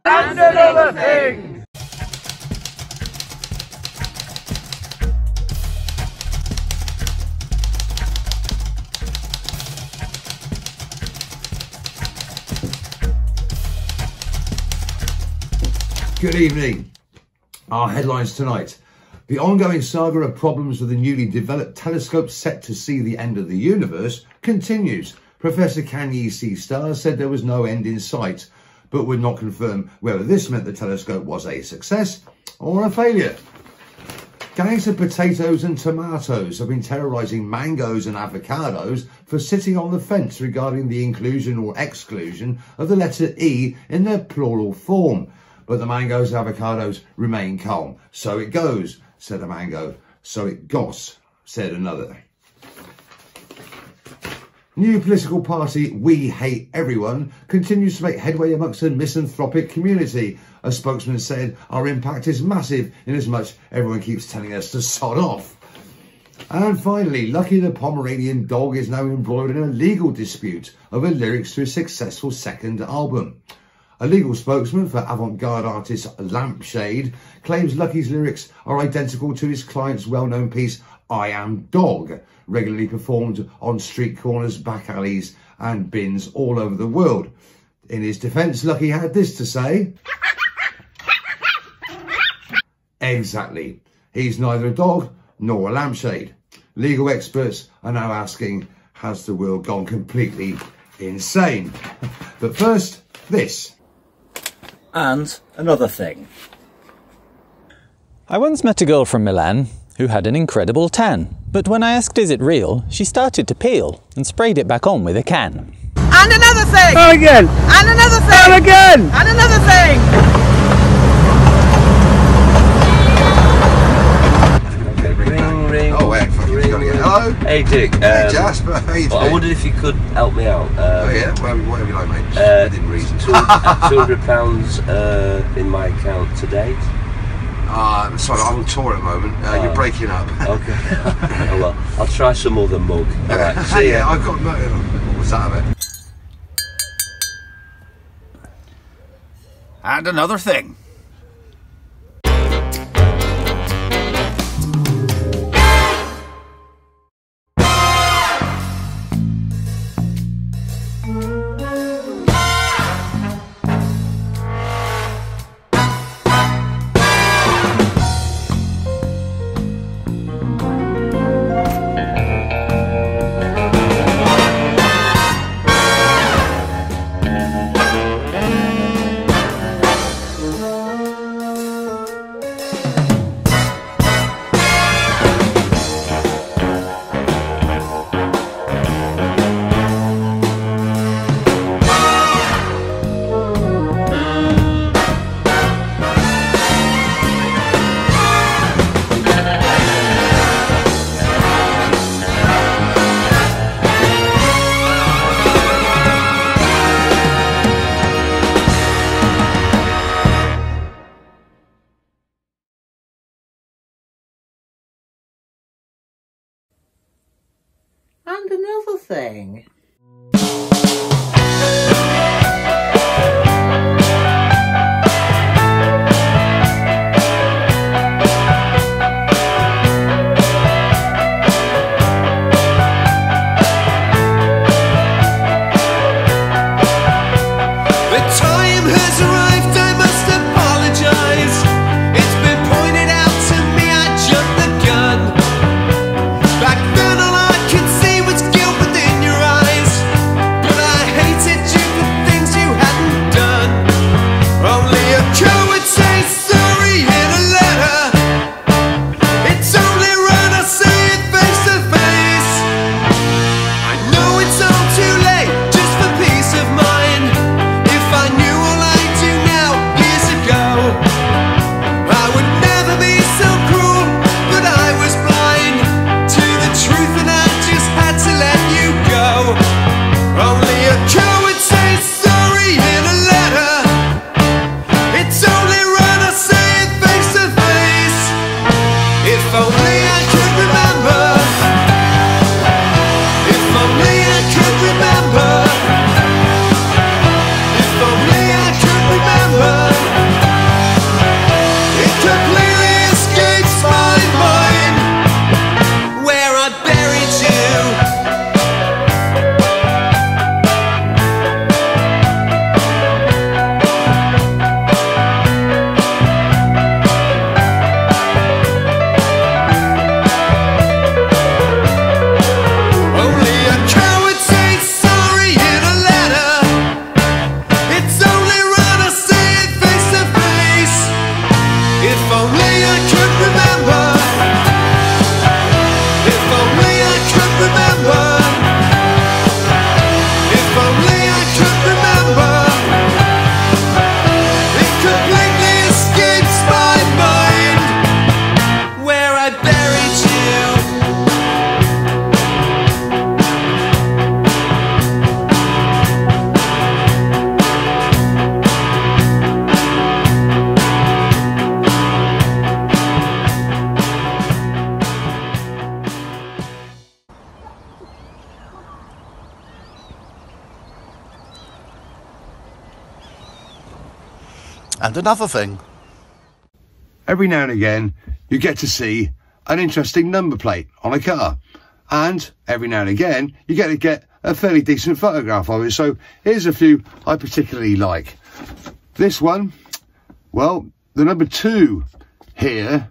And another thing! Good evening. Our headlines tonight. The ongoing saga of problems with the newly developed telescope set to see the end of the universe continues. Professor Can Ye See Stars said there was no end in sight, but would not confirm whether this meant the telescope was a success or a failure. Gangs of potatoes and tomatoes have been terrorising mangoes and avocados for sitting on the fence regarding the inclusion or exclusion of the letter E in their plural form. But the mangoes and avocados remain calm. So it goes, said a mango. So it goes, said another. New political party We Hate Everyone continues to make headway amongst the misanthropic community. A spokesman said, our impact is massive in as much everyone keeps telling us to sod off. And finally, Lucky the Pomeranian dog is now embroiled in a legal dispute over lyrics to his successful second album. A legal spokesman for avant-garde artist Lampshade claims Lucky's lyrics are identical to his client's well-known piece I Am Dog, regularly performed on street corners, back alleys and bins all over the world. In his defence, Lucky had this to say. Exactly. He's neither a dog nor a lampshade. Legal experts are now asking, has the world gone completely insane? But first, this. And another thing. I once met a girl from Milan who had an incredible tan, but when I asked is it real, she started to peel and sprayed it back on with a can. And another thing! And again! And another thing! And again! And another thing! Ring. Oh, wait, fucking got to get. Hello? Hey Dick. Hey Jasper, how you doing? I wondered if you could help me out. Oh yeah, whatever you like, mate. Within reason. £200 in my account to date. Sorry, I'm on tour at the moment. You're breaking up. Okay. Oh, well, I'll try some other mug. All right. See ya. Yeah, I've got. What's that of it? And another thing. And another thing. Back then all I could see was guilt within your eyes. I could remember. If only I could remember. If only I could remember. It completely escapes my mind where I buried you. And another thing. Every now and again, you get to see an interesting number plate on a car. And every now and again, you get to get a fairly decent photograph of it. So here's a few I particularly like. This one, well, the number 2 here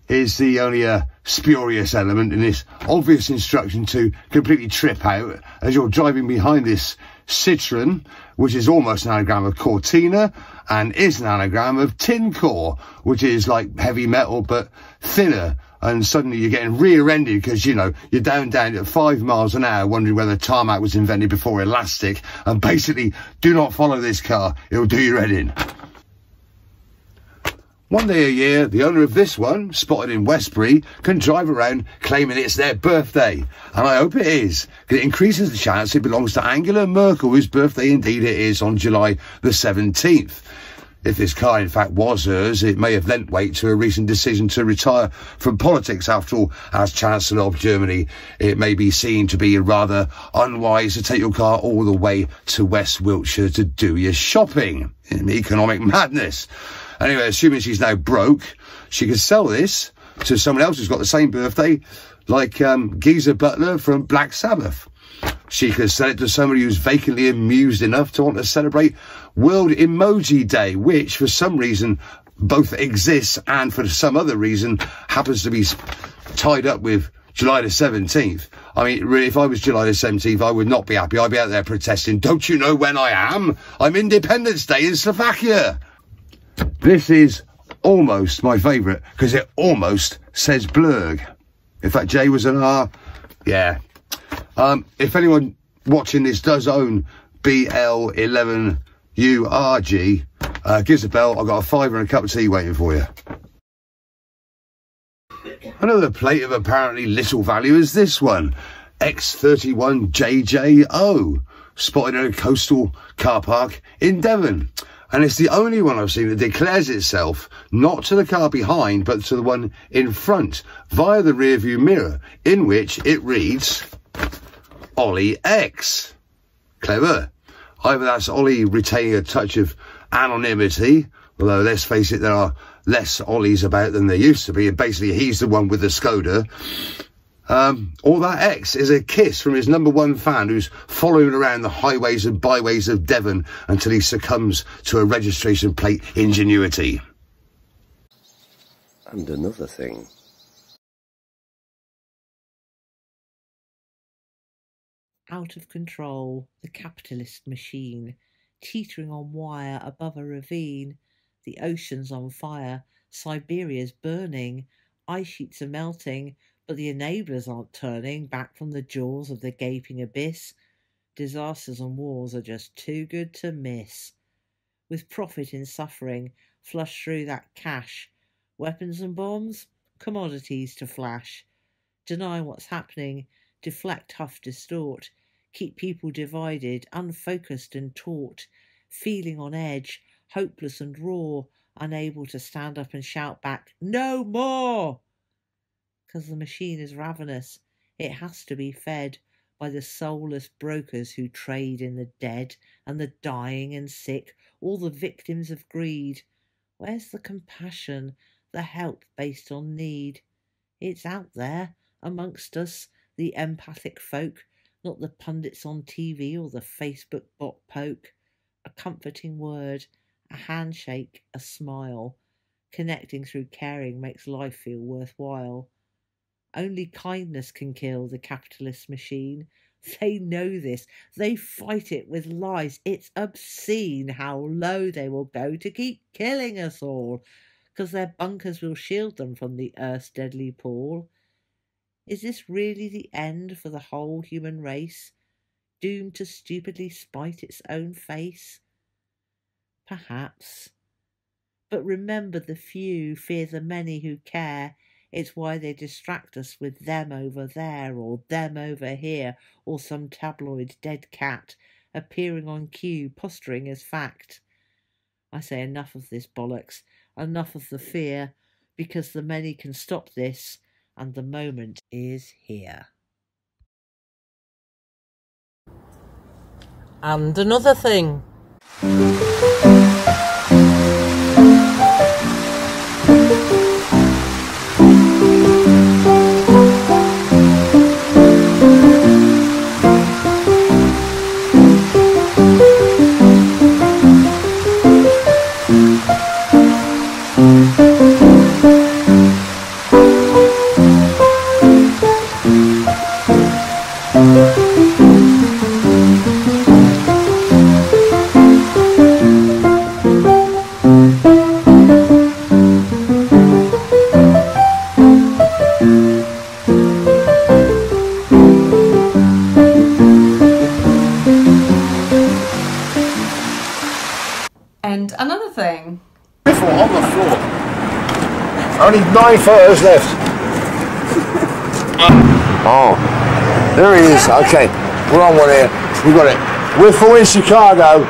is the only spurious element in this obvious instruction to completely trip out as you're driving behind this Citroen, which is almost an anagram of Cortina and is an anagram of tin core, which is like heavy metal but thinner. And suddenly you're getting rear-ended because, you know, you're down at 5 miles an hour wondering whether tarmac was invented before elastic. And basically, do not follow this car. It'll do your head in. One day a year, the owner of this one, spotted in Westbury, can drive around claiming it's their birthday. And I hope it is, because it increases the chance it belongs to Angela Merkel, whose birthday indeed it is on July the 17th. If this car in fact was hers, it may have lent weight to a recent decision to retire from politics. After all, as Chancellor of Germany, it may be seen to be rather unwise to take your car all the way to West Wiltshire to do your shopping. In economic madness. Anyway, assuming she's now broke, she could sell this to someone else who's got the same birthday, like Geezer Butler from Black Sabbath. She could sell it to somebody who's vacantly amused enough to want to celebrate World Emoji Day, which for some reason both exists and for some other reason happens to be tied up with July the 17th. I mean, really, if I was July the 17th, I would not be happy. I'd be out there protesting. Don't you know when I am? I'm Independence Day in Slovakia. This is almost my favourite because it almost says Bluurg. In fact, J was an R. Yeah. If anyone watching this does own BL11URG, give us a bell. I've got a fiver and a cup of tea waiting for you. Another plate of apparently little value is this one. X31JJO, spotted in a coastal car park in Devon. And it's the only one I've seen that declares itself not to the car behind, but to the one in front via the rear view mirror, in which it reads Ollie X. Clever. Either that's Ollie retaining a touch of anonymity, although let's face it, there are less Ollies about than there used to be, and basically he's the one with the Skoda. Or that X is a kiss from his #1 fan who's following around the highways and byways of Devon until he succumbs to a registration plate ingenuity. And another thing. Out of control, the capitalist machine, teetering on wire above a ravine. The ocean's on fire, Siberia's burning, ice sheets are melting, but the enablers aren't turning back from the jaws of the gaping abyss. Disasters and wars are just too good to miss. With profit in suffering, flush through that cash. Weapons and bombs, commodities to flash. Deny what's happening, deflect, huff, distort. Keep people divided, unfocused and taut. Feeling on edge, hopeless and raw. Unable to stand up and shout back, "No more!" Because the machine is ravenous, it has to be fed by the soulless brokers who trade in the dead and the dying and sick, all the victims of greed. Where's the compassion, the help based on need? It's out there, amongst us, the empathic folk, not the pundits on TV or the Facebook bot poke. A comforting word, a handshake, a smile. Connecting through caring makes life feel worthwhile. Only kindness can kill the capitalist machine. They know this. They fight it with lies. It's obscene how low they will go to keep killing us all. because their bunkers will shield them from the Earth's deadly pool. Is this really the end for the whole human race, doomed to stupidly spite its own face? Perhaps. But remember, the few fear the many who care. It's why they distract us with them over there, or them over here, or some tabloid dead cat appearing on cue, posturing as fact. I say enough of this bollocks, enough of the fear, because the many can stop this, and the moment is here. And another thing. And another thing. Riffle on the floor. Only 9 photos left. Oh, there he is. Okay, we're on one here. We got it. Riffle in Chicago.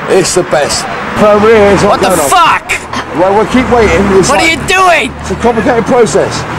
It's the best. Over here, it's What the fuck? Well, we'll keep waiting. What are you doing? It's a complicated process.